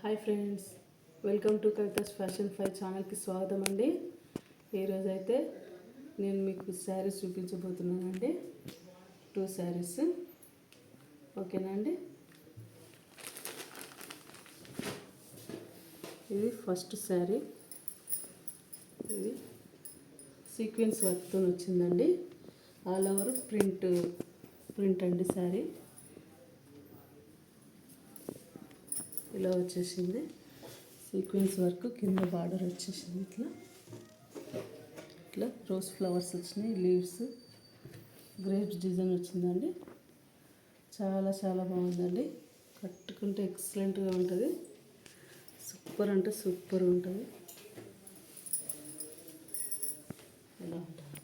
Hi friends, welcome to Kavitha's fashion fi ఛానల్కి స్వాగతం అండి. ఈరోజైతే నేను మీకు శారీస్ చూపించబోతున్నానండి. 2 శారీస్, ఓకేనా అండి. ఇది ఫస్ట్ శారీ. ఇది సీక్వెన్స్ వర్క్తో వచ్చిందండి. ఆల్ ఓవర్ ప్రింట్ అండి. శారీ ఇలా వచ్చేసింది. సీక్వెన్స్ వర్క్ కింద బార్డర్ వచ్చేసింది. ఇట్లా రోజ్ ఫ్లవర్స్ వచ్చినాయి, లీవ్స్, గ్రేప్స్ డిజైన్ వచ్చిందండి. చాలా చాలా బాగుందండి. కట్టుకుంటే ఎక్సలెంట్గా ఉంటుంది. సూపర్ అంటే సూపర్ ఉంటుంది. ఇలా ఉంటుంది.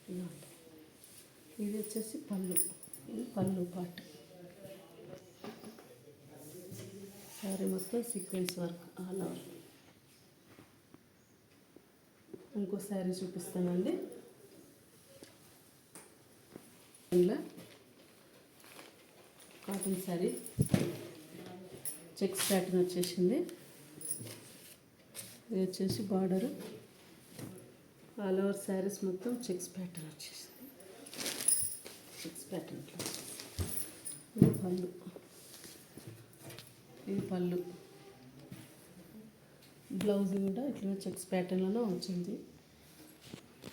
ఇలా ఉంటుంది. ఇది వచ్చేసి పళ్ళు. ఇది పళ్ళు పార్ట్. శారీ మొత్తం సీక్వెన్స్ వర్క్ ఆల్ ఓవర్. ఇంకో శారీ చూపిస్తానండి. ఇలా కాటన్ శారీ, చెక్స్ ప్యాటర్న్ వచ్చేసింది. ఇది వచ్చేసి బార్డర్. ఆల్ ఓవర్ శారీస్ మొత్తం చెక్స్ ప్యాటర్న్ వచ్చేసింది. Checks pattern. ఇది పళ్ళు. ఇది పళ్ళు. బ్లౌజ్ కూడా ఇట్లా చెక్స్ ప్యాటర్న్లో వచ్చింది.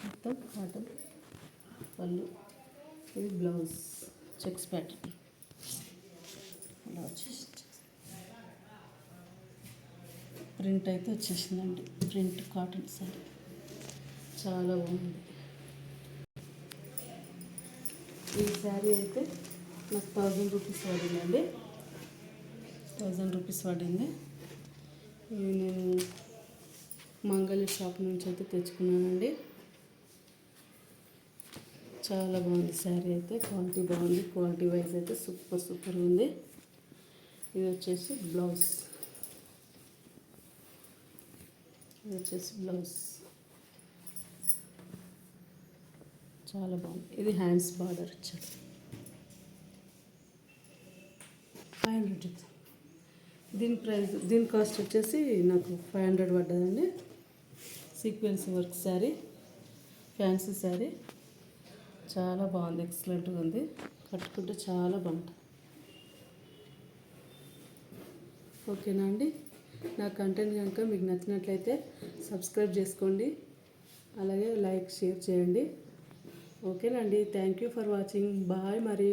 మొత్తం కాటన్ పళ్ళు. ఇది బ్లౌజ్ చెక్స్ ప్యాటర్న్ అలా వచ్చేసింది. ప్రింట్ అయితే వచ్చేసిందండి. ప్రింట్ కాటన్ సారీ చాలా బాగుంది. ఈ శారీ అయితే నాకు 1000 రూపీస్ పడిందండి. 1000 రూపీస్ పడింది. ఇది నేను మంగళ షాప్ నుంచి అయితే తెచ్చుకున్నానండి. చాలా బాగుంది శారీ అయితే. క్వాలిటీ బాగుంది. క్వాలిటీ వైజ్ అయితే సూపర్ ఉంది. ఇది వచ్చేసి బ్లౌజ్. చాలా బాగుంది. ఇది హ్యాండ్స్ బార్డర్ ఇచ్చాడు. 500. దీని కాస్ట్ వచ్చేసి నాకు 500 పడ్డదండి. Sequence work sari, fancy sari చాలా బాగుంది. ఎక్సలెంట్గా ఉంది. కట్టుకుంటే చాలా బాగుంటుంది. ఓకేనా అండి. నా కంటెంట్ కనుక మీకు నచ్చినట్లయితే సబ్స్క్రైబ్ చేసుకోండి. అలాగే లైక్, షేర్ చేయండి. ఓకేనండి. Thank you for watching. Bye మరి.